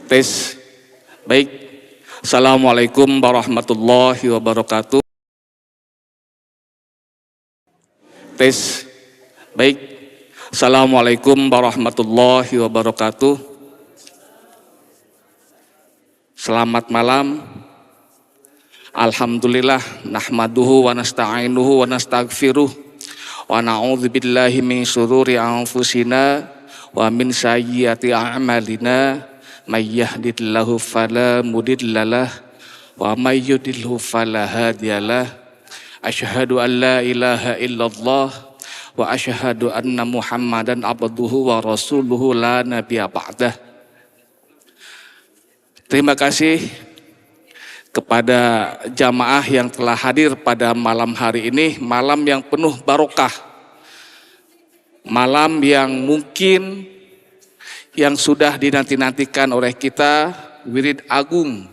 Tes. Baik. Assalamualaikum warahmatullahi wabarakatuh. Tes. Baik. Assalamualaikum warahmatullahi wabarakatuh. Selamat malam. Alhamdulillah nahmaduhu wa nasta'inuhu wa nastaghfiruh wa na'udzubillahi min syururi anfusina wa min sayyiati a'malina. May yahdihillahu fala mudhillalah wa may yudlilhu fala hadiyalah. Asyhadu an la ilaha illallah wa asyhadu anna Muhammadan abduhu wa rasuluhu la nabiyya ba'dah. Terima kasih kepada jamaah yang telah hadir pada malam hari ini, malam yang penuh barokah, malam yang mungkin yang sudah dinanti-nantikan oleh kita, wirid agung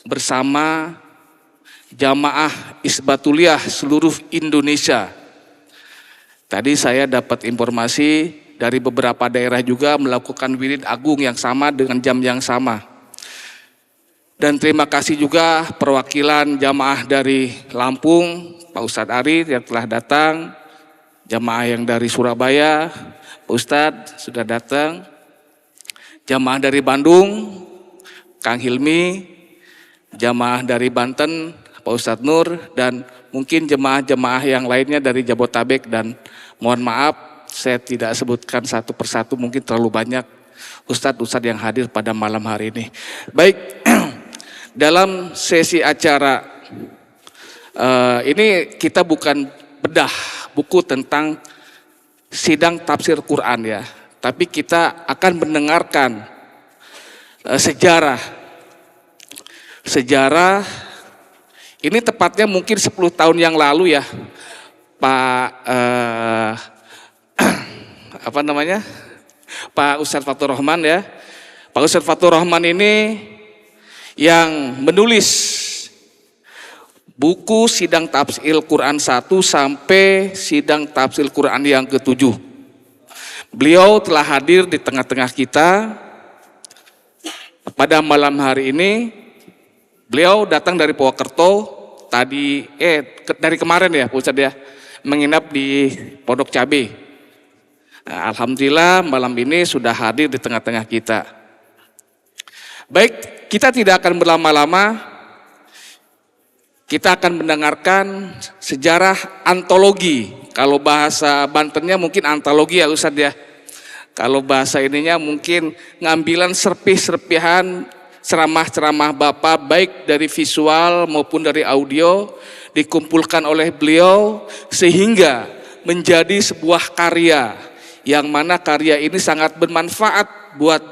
bersama jamaah Isbatuliyah seluruh Indonesia. Tadi saya dapat informasi dari beberapa daerah juga melakukan wirid agung yang sama dengan jam yang sama. Dan terima kasih juga perwakilan jamaah dari Lampung, Pak Ustadz Ari yang telah datang, jamaah yang dari Surabaya, Pak Ustadz sudah datang, jamaah dari Bandung, Kang Hilmi, jamaah dari Banten, Pak Ustadz Nur, dan mungkin jemaah-jemaah yang lainnya dari Jabotabek, dan mohon maaf saya tidak sebutkan satu persatu, mungkin terlalu banyak ustadz-ustadz yang hadir pada malam hari ini. Baik, dalam sesi acara ini kita bukan bedah buku tentang sidang tafsir Quran ya, tapi kita akan mendengarkan sejarah ini tepatnya mungkin 10 tahun yang lalu ya, Pak Pak Ustadz Fatur Rahman ya. Pak Ustadz Fatur Rahman ini yang menulis buku sidang tafsir Quran 1 sampai sidang tafsir Quran yang ke-7. Beliau telah hadir di tengah-tengah kita pada malam hari ini. Beliau datang dari Purwokerto dari kemarin ya Pak Ustadz ya, menginap di Pondok Cabe. Nah, alhamdulillah malam ini sudah hadir di tengah-tengah kita. Baik, kita tidak akan berlama-lama. Kita akan mendengarkan sejarah antologi. Kalau bahasa Bantennya mungkin antologi ya Ustadz ya. Kalau bahasa ininya mungkin ngambilan serpih-serpihan ceramah-ceramah Bapak baik dari visual maupun dari audio dikumpulkan oleh beliau sehingga menjadi sebuah karya yang mana karya ini sangat bermanfaat buat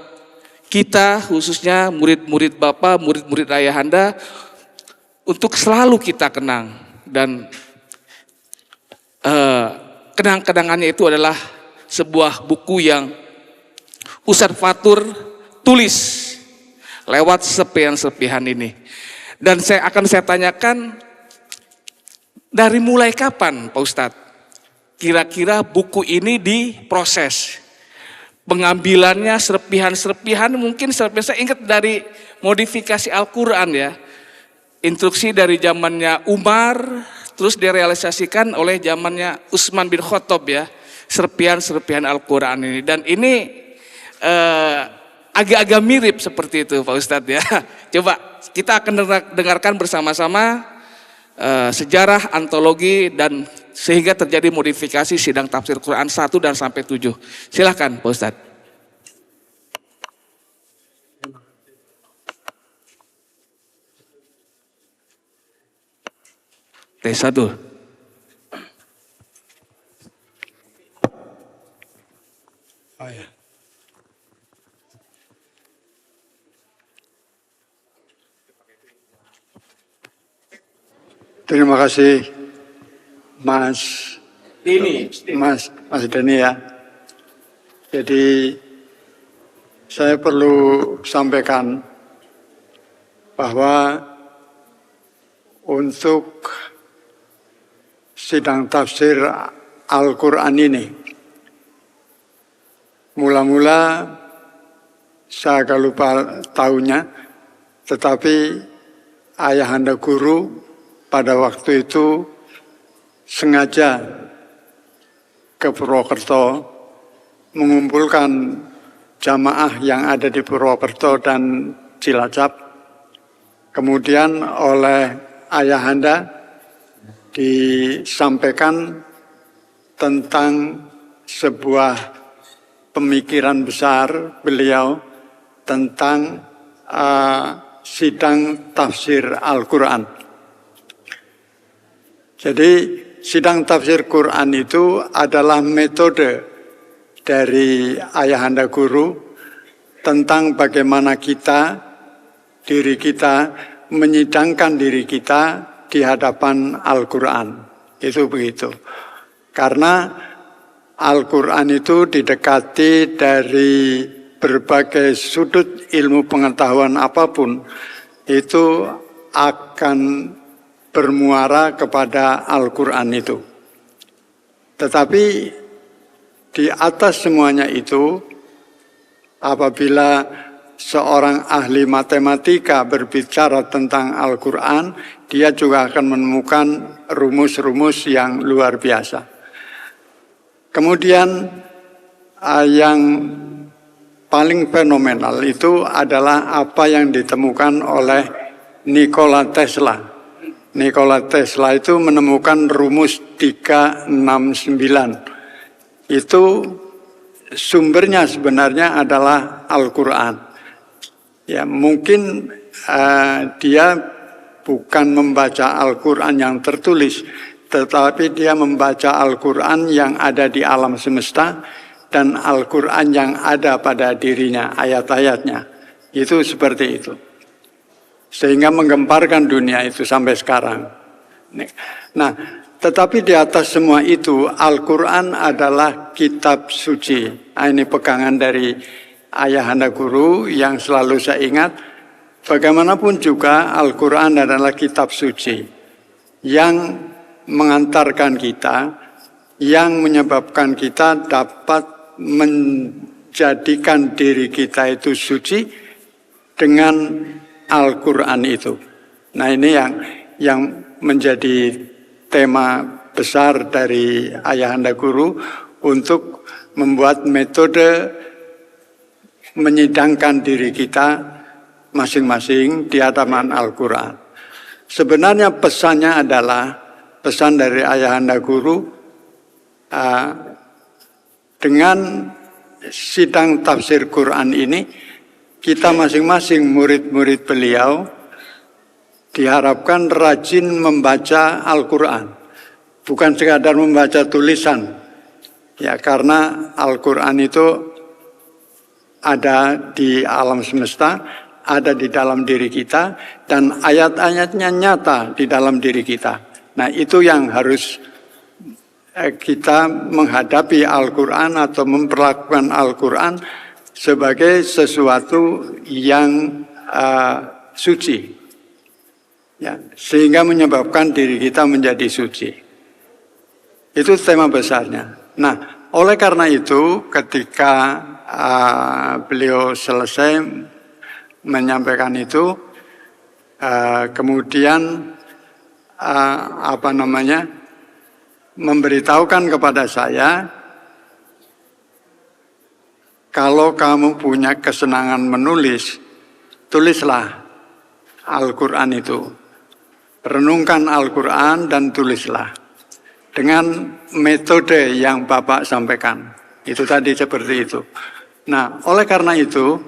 kita, khususnya murid-murid Bapak, murid-murid Ayahanda, untuk selalu kita kenang. Dan kenang-kenangannya itu adalah sebuah buku yang Ustadz Fatur tulis lewat serpihan-serpihan ini. Dan saya tanyakan, dari mulai kapan Pak Ustadz kira-kira buku ini diproses? Pengambilannya serpihan-serpihan, mungkin serpihan saya ingat dari modifikasi Al-Quran ya. Instruksi dari zamannya Umar, terus direalisasikan oleh zamannya Utsman bin Khattab ya, serpihan-serpihan Al-Quran ini. Dan ini agak-agak mirip seperti itu Pak Ustadz ya. Coba kita akan dengarkan bersama-sama sejarah antologi dan sehingga terjadi modifikasi sidang tafsir Quran 1 dan sampai 7. Silahkan Pak Ustadz. T1. Oh ya. Terima kasih Mas Deni ya. Jadi saya perlu sampaikan bahwa untuk sidang tafsir Al-Quran ini mula-mula saya agak lupa tahunnya, tetapi ayahanda guru pada waktu itu sengaja ke Purwokerto mengumpulkan jamaah yang ada di Purwokerto dan Cilacap. Kemudian oleh ayahanda disampaikan tentang sebuah pemikiran besar beliau tentang sidang tafsir Al-Quran. Jadi sidang tafsir Quran itu adalah metode dari ayahanda guru tentang bagaimana diri kita menyidangkan diri kita di hadapan Al-Quran. Itu begitu. Karena Al-Quran itu didekati dari berbagai sudut ilmu pengetahuan apapun, itu akan bermuara kepada Al-Quran itu. Tetapi di atas semuanya itu, apabila seorang ahli matematika berbicara tentang Al-Quran, dia juga akan menemukan rumus-rumus yang luar biasa. Kemudian yang paling fenomenal itu adalah apa yang ditemukan oleh Nikola Tesla. Nikola Tesla itu menemukan rumus 369. Itu sumbernya sebenarnya adalah Al-Quran. Ya, mungkin dia bukan membaca Al-Quran yang tertulis, tetapi dia membaca Al-Quran yang ada di alam semesta dan Al-Quran yang ada pada dirinya, ayat-ayatnya. Itu seperti itu. Sehingga menggemparkan dunia itu sampai sekarang. Nah, tetapi di atas semua itu, Al-Quran adalah kitab suci. Nah, ini pegangan dari ayahanda guru yang selalu saya ingat. Bagaimanapun juga Al-Quran adalah kitab suci yang mengantarkan kita, yang menyebabkan kita dapat menjadikan diri kita itu suci dengan Al-Quran itu. Nah, ini yang menjadi tema besar dari ayahanda guru untuk membuat metode menyidangkan diri kita masing-masing di hadapan Al-Quran. Sebenarnya pesannya adalah pesan dari ayahanda guru, dengan sidang tafsir Quran ini, kita masing-masing murid-murid beliau diharapkan rajin membaca Al-Quran. Bukan sekadar membaca tulisan. Ya, karena Al-Quran itu ada di alam semesta, ada di dalam diri kita, dan ayat-ayatnya nyata di dalam diri kita. Nah, itu yang harus kita menghadapi Al-Quran atau memperlakukan Al-Quran sebagai sesuatu yang suci, ya, sehingga menyebabkan diri kita menjadi suci. Itu tema besarnya. Nah, oleh karena itu, ketika beliau selesai menyampaikan itu, kemudian memberitahukan kepada saya, kalau kamu punya kesenangan menulis, tulislah Al-Quran itu. Renungkan Al-Quran dan tulislah. Dengan metode yang Bapak sampaikan. Itu tadi seperti itu. Nah, oleh karena itu,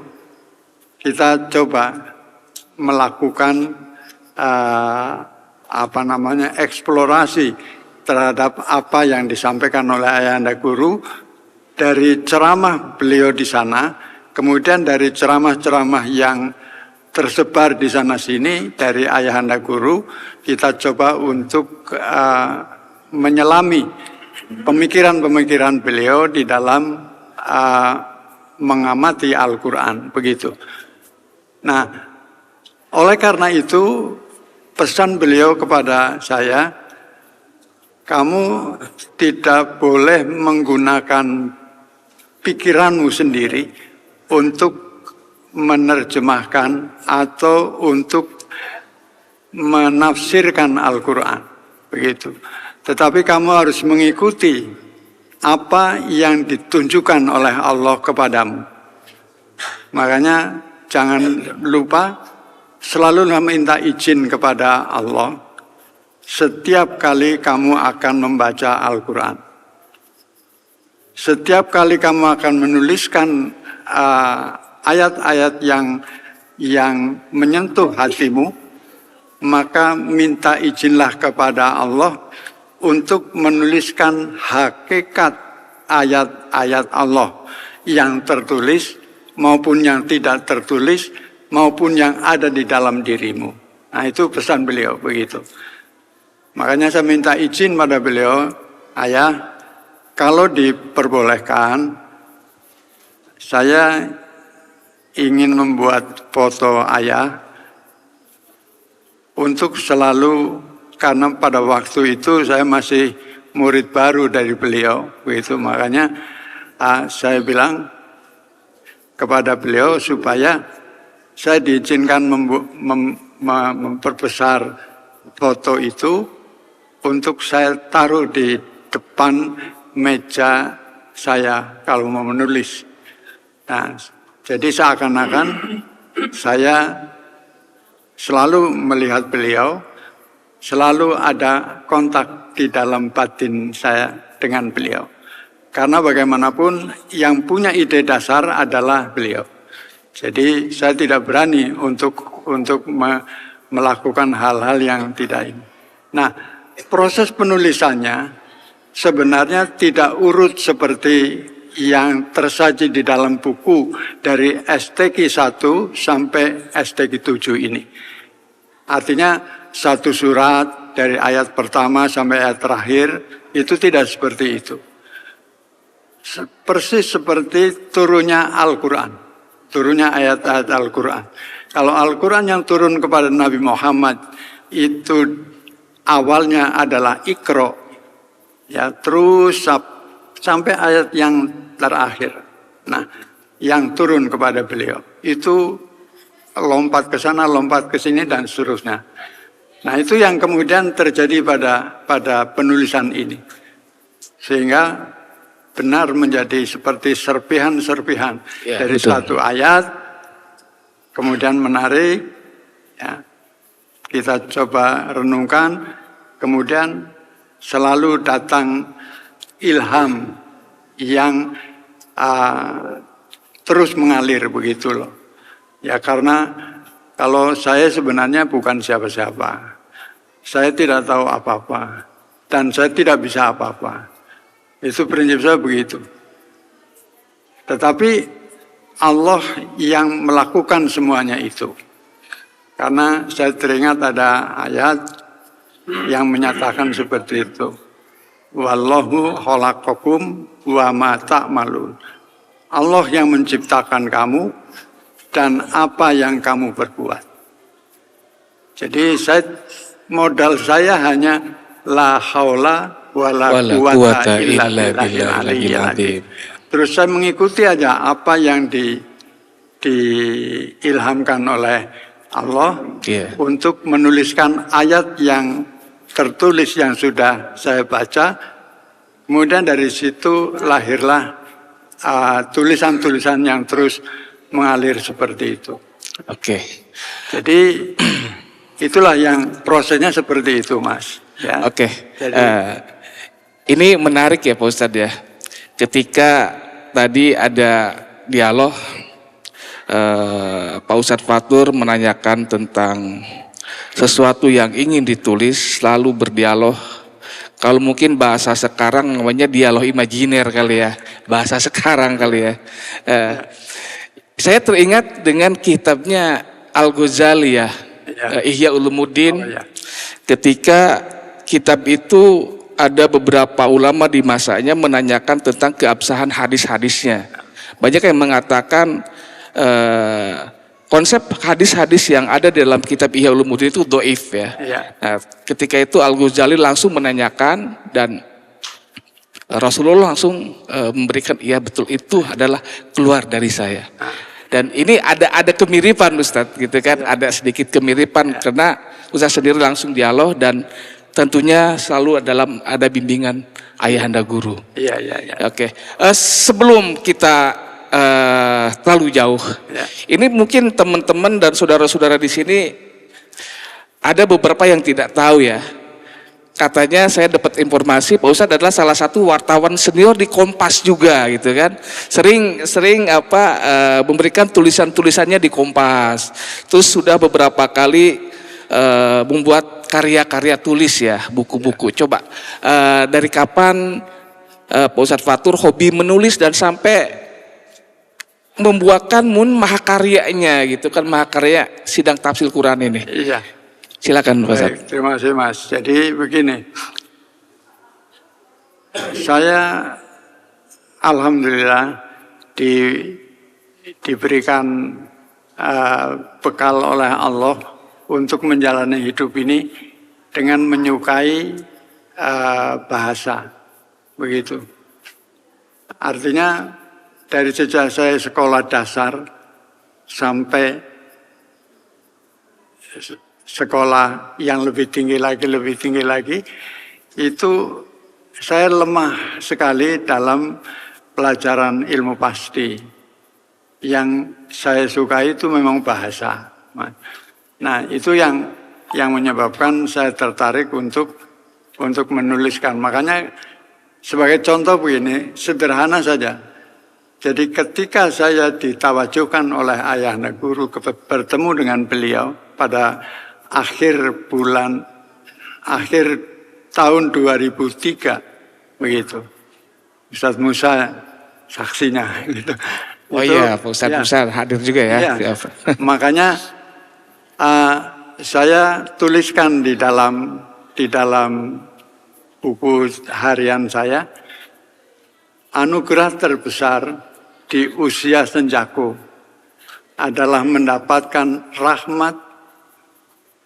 kita coba melakukan eksplorasi terhadap apa yang disampaikan oleh ayahanda guru dari ceramah beliau di sana, kemudian dari ceramah-ceramah yang tersebar di sana sini dari ayahanda guru, kita coba untuk menyelami pemikiran-pemikiran beliau di dalam mengamati Al-Quran, begitu. Nah, oleh karena itu pesan beliau kepada saya, kamu tidak boleh menggunakan pikiranmu sendiri untuk menerjemahkan atau untuk menafsirkan Al-Quran, begitu. Tetapi kamu harus mengikuti apa yang ditunjukkan oleh Allah kepadamu. Makanya jangan lupa selalu meminta izin kepada Allah setiap kali kamu akan membaca Al-Quran. Setiap kali kamu akan menuliskan ayat-ayat yang menyentuh hatimu, maka minta izinlah kepada Allah untuk menuliskan hakikat ayat-ayat Allah yang tertulis maupun yang tidak tertulis maupun yang ada di dalam dirimu. Nah, itu pesan beliau begitu. Makanya saya minta izin pada beliau, ayah, kalau diperbolehkan, saya ingin membuat foto ayah untuk selalu, karena pada waktu itu saya masih murid baru dari beliau, begitu. Makanya saya bilang kepada beliau supaya saya diizinkan memperbesar foto itu untuk saya taruh di depan meja saya kalau mau menulis. Nah, jadi seakan-akan saya selalu melihat beliau, selalu ada kontak di dalam batin saya dengan beliau. Karena bagaimanapun yang punya ide dasar adalah beliau. Jadi saya tidak berani untuk melakukan hal-hal yang tidak ini. Nah, proses penulisannya sebenarnya tidak urut seperti yang tersaji di dalam buku dari STQ 1 sampai STQ 7 ini. Artinya satu surat dari ayat pertama sampai ayat terakhir itu tidak seperti itu. Persis seperti turunnya Al-Quran, turunnya ayat-ayat Al-Quran. Kalau Al-Quran yang turun kepada Nabi Muhammad itu awalnya adalah Iqra, ya, terus sampai ayat yang terakhir. Nah, yang turun kepada beliau itu lompat ke sana, lompat ke sini dan seterusnya. Nah, itu yang kemudian terjadi pada penulisan ini. Sehingga benar menjadi seperti serpihan-serpihan dari betul. Satu ayat, kemudian menarik, ya, kita coba renungkan, kemudian selalu datang ilham yang terus mengalir begitu loh. Ya, karena kalau saya sebenarnya bukan siapa-siapa, saya tidak tahu apa-apa dan saya tidak bisa apa-apa. Itu prinsip saya begitu. Tetapi Allah yang melakukan semuanya itu. Karena saya teringat ada ayat yang menyatakan seperti itu. Wallahu khalaqakum wa ma ta'malun. Allah yang menciptakan kamu dan apa yang kamu perbuat. Jadi modal saya hanya la haula wala quwata illa billahil. Terus saya mengikuti aja apa yang diilhamkan oleh Allah untuk menuliskan ayat yang tertulis yang sudah saya baca. Kemudian dari situ lahirlah tulisan-tulisan yang terus mengalir seperti itu. Oke. Jadi itulah yang prosesnya seperti itu, Mas. Ya. Oke. Ini menarik ya Pak Ustadz ya. Ketika tadi ada dialog, Pak Ustadz Fatur menanyakan tentang sesuatu yang ingin ditulis, lalu berdialog. Kalau mungkin bahasa sekarang namanya dialog imajiner kali ya, bahasa sekarang kali ya. Saya teringat dengan kitabnya Al-Ghazali ya, Ihya Ulumuddin. Ketika kitab itu ada beberapa ulama di masanya menanyakan tentang keabsahan hadis-hadisnya. Banyak yang mengatakan konsep hadis-hadis yang ada di dalam kitab Ihya Ulumuddin itu dhaif ya. Nah, ketika itu Al-Ghazali langsung menanyakan dan Rasulullah langsung memberikan, iya betul itu adalah keluar dari saya. Dan ini ada kemiripan Ustadz gitu kan, ada sedikit kemiripan karena Ustadz sendiri langsung dialog dan tentunya selalu ada bimbingan ayahanda guru. Iya. Oke. Sebelum kita terlalu jauh, ini mungkin teman-teman dan saudara-saudara di sini ada beberapa yang tidak tahu ya. Katanya saya dapat informasi Pak Ustadz adalah salah satu wartawan senior di Kompas juga gitu kan. Sering memberikan tulisan-tulisannya di Kompas. Terus sudah beberapa kali membuat karya-karya tulis ya, buku-buku. Coba dari kapan Pak Ustadz Fatur hobi menulis dan sampai membuatkan mahakaryanya gitu kan, mahakarya sidang tafsir Quran ini. Iya. Silakan Pak Ustadz. Terima kasih Mas. Jadi begini, saya alhamdulillah diberikan bekal oleh Allah untuk menjalani hidup ini dengan menyukai bahasa, begitu. Artinya dari sejak saya sekolah dasar sampai sekolah yang lebih tinggi lagi, itu saya lemah sekali dalam pelajaran ilmu pasti. Yang saya suka itu memang bahasa. Nah, itu yang menyebabkan saya tertarik untuk menuliskan. Makanya sebagai contoh begini, sederhana saja. Jadi ketika saya ditawajukan oleh ayahanda guru bertemu dengan beliau pada akhir tahun 2003 begitu. Ustadz Musa saksinya gitu. Oh iya, Pak Ustadz Musa hadir juga ya. Iya. Makanya saya tuliskan di dalam buku harian saya, anugerah terbesar di usia senjaku adalah mendapatkan rahmat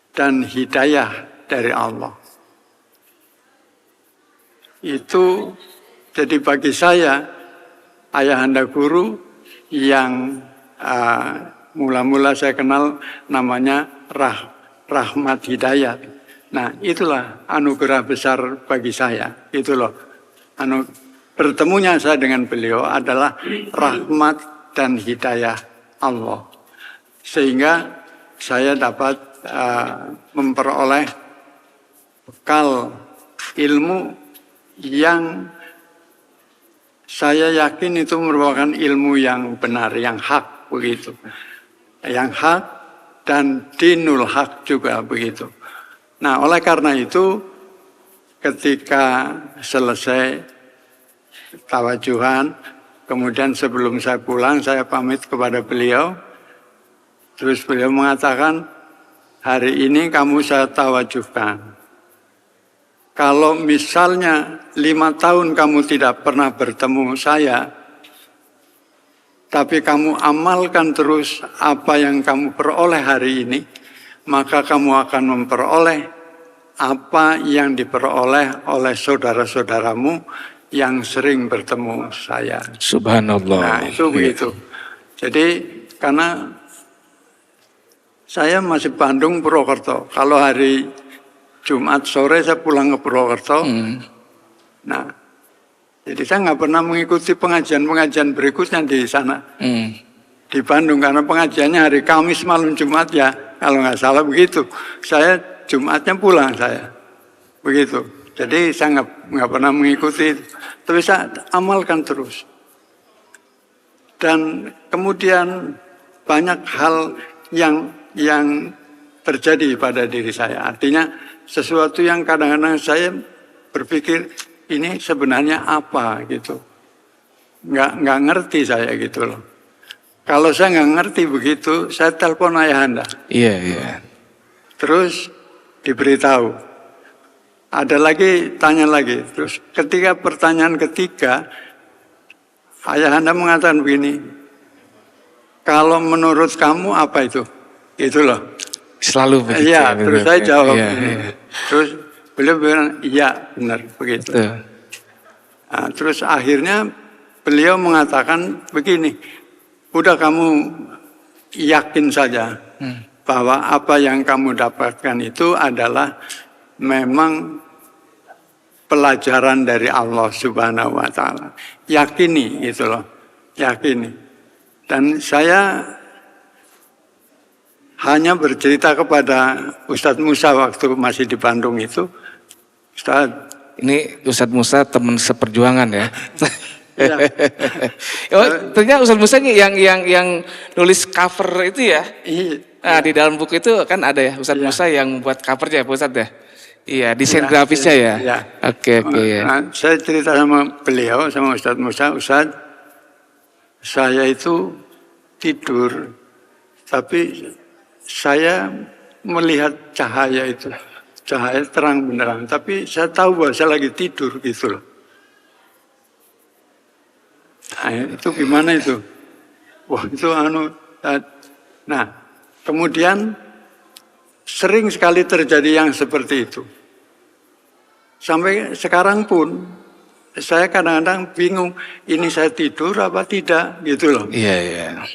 dan hidayah dari Allah. Itu jadi bagi saya ayahanda guru yang mula-mula saya kenal namanya rahmat hidayat. Nah, itulah anugerah besar bagi saya. Itu loh. Bertemunya saya dengan beliau adalah rahmat dan hidayah Allah. Sehingga saya dapat memperoleh bekal ilmu yang saya yakin itu merupakan ilmu yang benar, yang hak begitu. Yang hak dan dinul hak juga begitu. Nah, oleh karena itu ketika selesai tawajuhan, kemudian sebelum saya pulang saya pamit kepada beliau. Terus beliau mengatakan, hari ini kamu saya tawajuhkan. Kalau misalnya 5 tahun kamu tidak pernah bertemu saya, tapi kamu amalkan terus apa yang kamu peroleh hari ini, maka kamu akan memperoleh apa yang diperoleh oleh saudara-saudaramu yang sering bertemu saya. Subhanallah. Nah, itu begitu. Jadi karena saya masih Bandung, Purwokerto. Kalau hari Jumat sore saya pulang ke Purwokerto. Nah, jadi saya nggak pernah mengikuti pengajian-pengajian berikutnya di sana. Di Bandung, karena pengajiannya hari Kamis malam Jumat ya. Kalau nggak salah begitu. Saya Jumatnya pulang saya. Begitu. Jadi saya nggak pernah mengikuti itu. Tapi saya amalkan terus. Dan kemudian banyak hal yang terjadi pada diri saya. Artinya sesuatu yang kadang-kadang saya berpikir ini sebenarnya apa gitu. Nggak ngerti saya gitu loh. Kalau saya nggak ngerti begitu, saya telepon ayahanda. Iya. Terus diberitahu. Ada lagi, tanya lagi. Terus ketika pertanyaan ketiga, ayahanda mengatakan begini, kalau menurut kamu apa itu? Itu loh. Selalu begitu. Iya, terus saya jawab. Iya. Terus beliau bilang, iya benar begitu. Nah, terus akhirnya beliau mengatakan begini, udah kamu yakin saja bahwa apa yang kamu dapatkan itu adalah memang pelajaran dari Allah Subhanahu wa taala. Yakini gitu loh. Yakini. Dan saya hanya bercerita kepada Ustadz Musa waktu masih di Bandung itu. Ustadz, ini Ustadz Musa teman seperjuangan ya. ya, Oh, ternyata Ustadz Musa ini yang nulis cover itu ya. Nah, di dalam buku itu kan ada ya Ustadz Musa yang membuat covernya, Pak Ustadz ya. Iya, desain grafisnya ya. Ya. Oke. Nah, saya cerita sama beliau, sama Ustadz Musa, Ustadz, saya itu tidur, tapi saya melihat cahaya itu, cahaya terang benerang, tapi saya tahu bahwa saya lagi tidur gitu loh. Nah, itu gimana itu? Wah, itu Nah, kemudian sering sekali terjadi yang seperti itu. Sampai sekarang pun saya kadang-kadang bingung, ini saya tidur apa tidak gitu loh. Iya.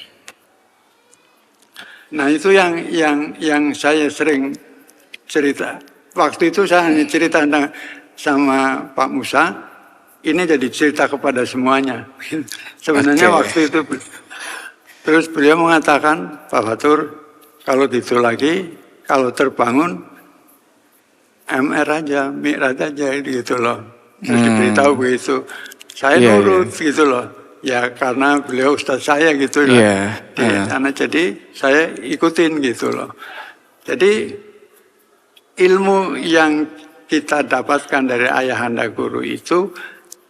Nah, itu yang saya sering cerita. Waktu itu saya hanya cerita sama Pak Musa, ini jadi cerita kepada semuanya. Sebenarnya waktu itu terus beliau mengatakan, Pak Fatur, kalau gitu lagi, kalau terbangun MR aja, Mi'raj aja gitu loh. Terus diberitahu begitu. Saya nurut gitu loh. Ya karena beliau ustaz saya gitu loh. Jadi saya ikutin gitu loh. Jadi ilmu yang kita dapatkan dari ayahanda guru itu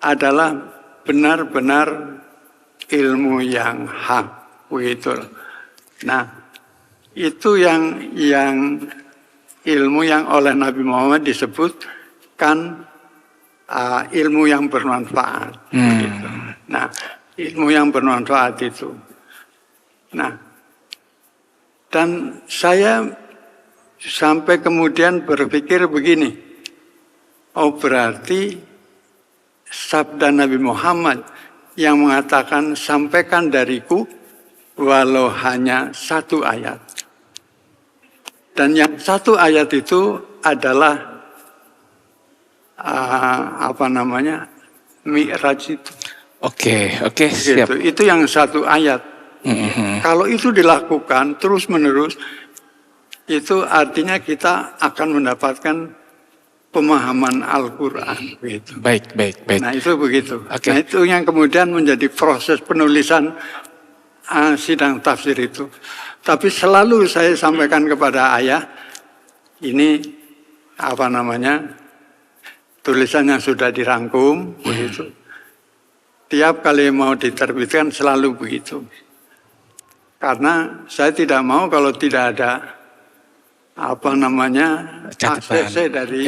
adalah benar-benar ilmu yang hak gitu loh. Nah, itu yang ilmu yang oleh Nabi Muhammad disebutkan ilmu yang bermanfaat. Gitu. Nah, ilmu yang bermanfaat itu. Nah, dan saya sampai kemudian berpikir begini, oh berarti sabda Nabi Muhammad yang mengatakan sampaikan dariku walau hanya satu ayat. Dan yang satu ayat itu adalah Mi'raj itu. Oke, siap. Gitu. Itu yang satu ayat. Kalau itu dilakukan terus menerus, itu artinya kita akan mendapatkan pemahaman Al-Quran. Gitu. Baik. Nah itu begitu. Nah itu yang kemudian menjadi proses penulisan sidang tafsir itu. Tapi selalu saya sampaikan kepada ayah, ini tulisan yang sudah dirangkum, begitu. Tiap kali mau diterbitkan selalu begitu. Karena saya tidak mau kalau tidak ada ACC dari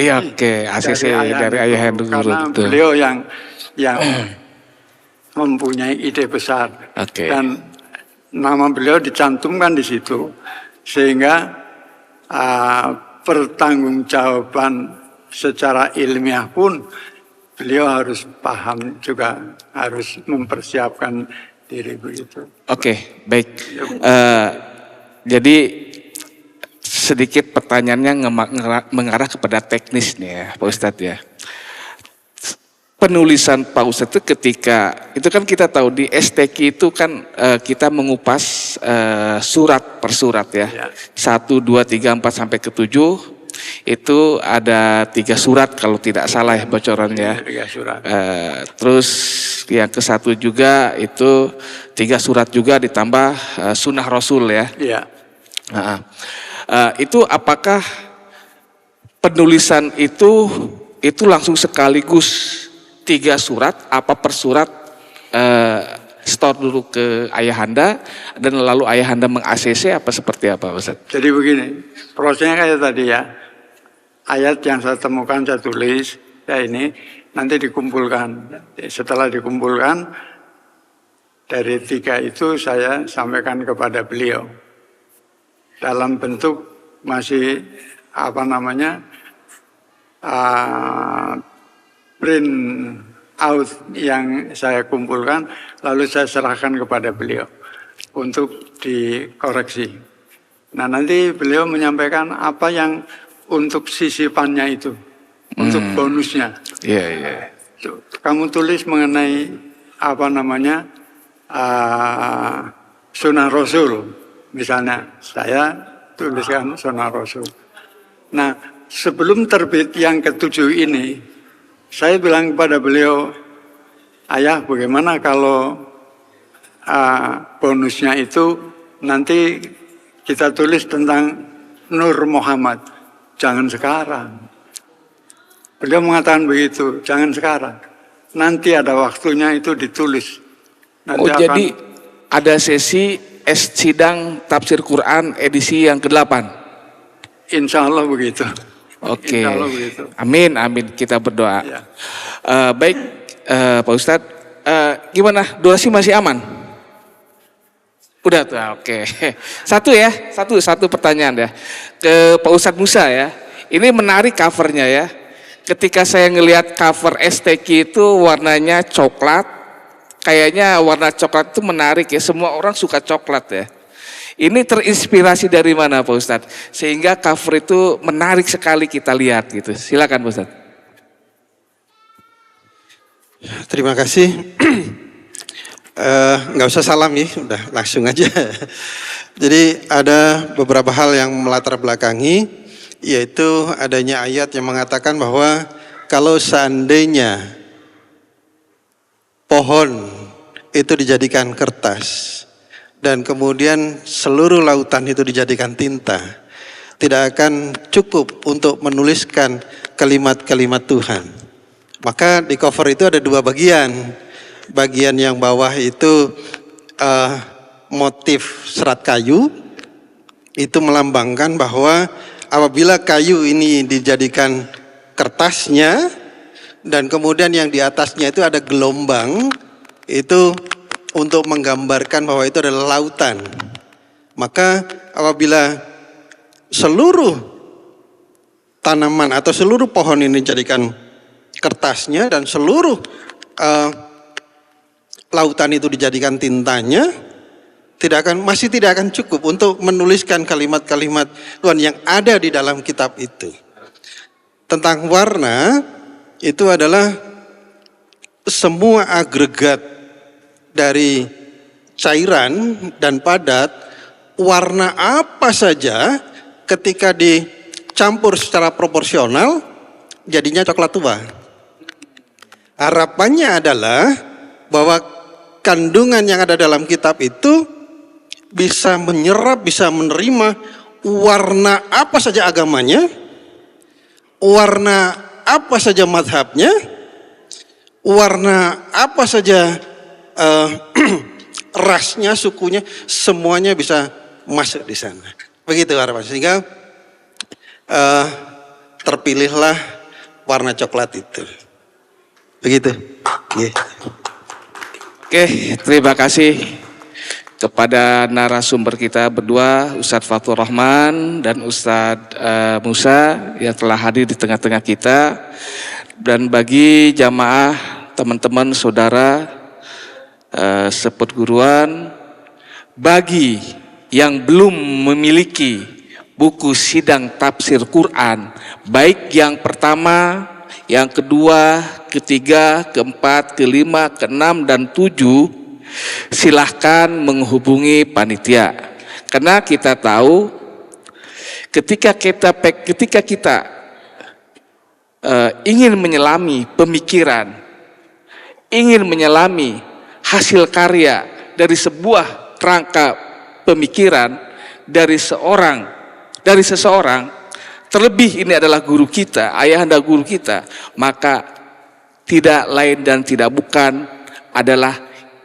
ACC dari ayah dulu. Karena beliau yang mempunyai ide besar. Dan nama beliau dicantumkan di situ, sehingga pertanggungjawaban secara ilmiah pun beliau harus paham juga, harus mempersiapkan diri begitu. Oke, baik. Jadi sedikit pertanyaannya mengarah kepada teknis nih ya, Pak Ustadz ya. Penulisan Pak Ustadz itu ketika, itu kan kita tahu di STQ itu kan kita mengupas surat per surat ya. 1, 2, 3, 4 sampai ke 7 itu ada 3 surat kalau tidak salah ya bocorannya. 3 surat. Terus yang ke 1 juga itu 3 surat juga ditambah sunnah Rasul ya. Iya. Itu apakah penulisan itu langsung sekaligus 3 surat, apa per surat store dulu ke ayahanda dan lalu ayahanda meng-ACC apa seperti apa Ustaz? Jadi begini, prosesnya kayak tadi ya, ayat yang saya temukan saya tulis, ya ini nanti dikumpulkan. Setelah dikumpulkan, dari 3 itu saya sampaikan kepada beliau. Dalam bentuk masih print out yang saya kumpulkan, lalu saya serahkan kepada beliau. untuk dikoreksi. Nah, nanti beliau menyampaikan apa yang untuk sisipannya itu, untuk bonusnya. Iya, iya. Kamu tulis mengenai apa namanya sunnah Rasul, misalnya saya tuliskan sunnah Rasul. Nah, sebelum terbit yang ke-7 ini, saya bilang kepada beliau, Ayah, bagaimana kalau bonusnya itu nanti kita tulis tentang Nur Muhammad, jangan sekarang. Beliau mengatakan begitu, jangan sekarang. Nanti ada waktunya itu ditulis. Nanti jadi ada sesi sidang tafsir Quran edisi yang ke-8. Insya Allah begitu. Oke. Insya Allah begitu. Amin, amin. Kita berdoa. Ya. Baik, Pak Ustadz. Gimana? Durasi masih aman? Udah tuh, oke. Satu pertanyaan ya. Ke Pak Ustadz Musa ya. Ini menarik covernya ya. Ketika saya ngelihat cover STQ itu warnanya coklat, kayaknya warna coklat itu menarik ya. Semua orang suka coklat ya. Ini terinspirasi dari mana Pak Ustadz? Sehingga cover itu menarik sekali kita lihat gitu. Silakan Pak Ustadz. Terima kasih. Nggak usah salam ya, udah langsung aja. Jadi ada beberapa hal yang melatar belakangi, yaitu adanya ayat yang mengatakan bahwa kalau seandainya pohon itu dijadikan kertas dan kemudian seluruh lautan itu dijadikan tinta, tidak akan cukup untuk menuliskan kalimat-kalimat Tuhan. Maka di cover itu ada dua bagian. Bagian yang bawah itu motif serat kayu, itu melambangkan bahwa apabila kayu ini dijadikan kertasnya dan kemudian yang di atasnya itu ada gelombang, itu untuk menggambarkan bahwa itu adalah lautan. Maka apabila seluruh tanaman atau seluruh pohon ini dijadikan kertasnya dan seluruh lautan itu dijadikan tintanya, masih tidak akan cukup untuk menuliskan kalimat-kalimat Tuhan yang ada di dalam kitab itu. Tentang warna, itu adalah semua agregat dari cairan dan padat, warna apa saja ketika dicampur secara proporsional jadinya coklat tua. Harapannya adalah bahwa kandungan yang ada dalam kitab itu bisa menyerap, bisa menerima warna apa saja agamanya, warna apa saja mazhabnya, warna apa saja rasnya, sukunya, semuanya bisa masuk di sana. Begitu harapan, sehingga terpilihlah warna coklat itu. Begitu. Yeah. Oke, terima kasih kepada narasumber kita berdua, Ustadz Fathur Rahman dan Ustadz Musa yang telah hadir di tengah-tengah kita. Dan bagi jamaah, teman-teman, saudara, seperguruan, bagi yang belum memiliki buku sidang tafsir Quran, baik yang pertama, yang kedua, ketiga, keempat, kelima, keenam, dan 7, silahkan menghubungi panitia. Karena kita tahu ketika kita ingin menyelami pemikiran, ingin menyelami hasil karya dari sebuah kerangka pemikiran dari seseorang, terlebih ini adalah guru kita, ayahanda guru kita, maka tidak lain dan tidak bukan adalah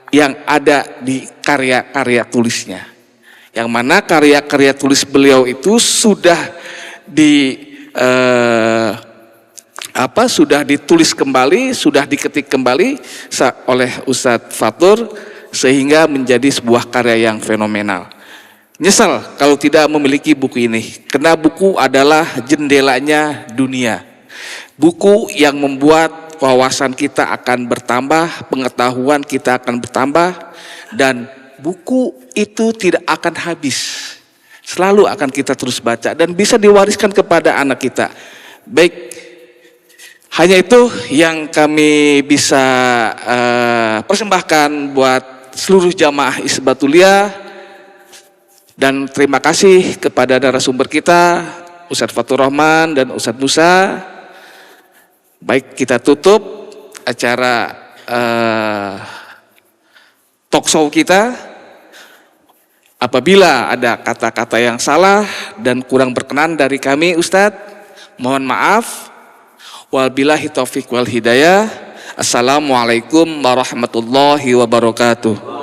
yang ada di karya-karya tulisnya. Yang mana karya-karya tulis beliau itu sudah ditulis kembali, sudah diketik kembali oleh Ustadz Fathur sehingga menjadi sebuah karya yang fenomenal. Nyesal kalau tidak memiliki buku ini, karena buku adalah jendelanya dunia. Buku yang membuat wawasan kita akan bertambah, pengetahuan kita akan bertambah, dan buku itu tidak akan habis. Selalu akan kita terus baca dan bisa diwariskan kepada anak kita. Baik, hanya itu yang kami bisa persembahkan buat seluruh jamaah Hizbatulia. Dan terima kasih kepada narasumber kita, Ustadz Fatur Rahman dan Ustadz Musa. Baik, kita tutup acara talkshow kita. Apabila ada kata-kata yang salah dan kurang berkenan dari kami Ustadz, mohon maaf. Wabillahi taufiq wal hidayah. Assalamualaikum warahmatullahi wabarakatuh.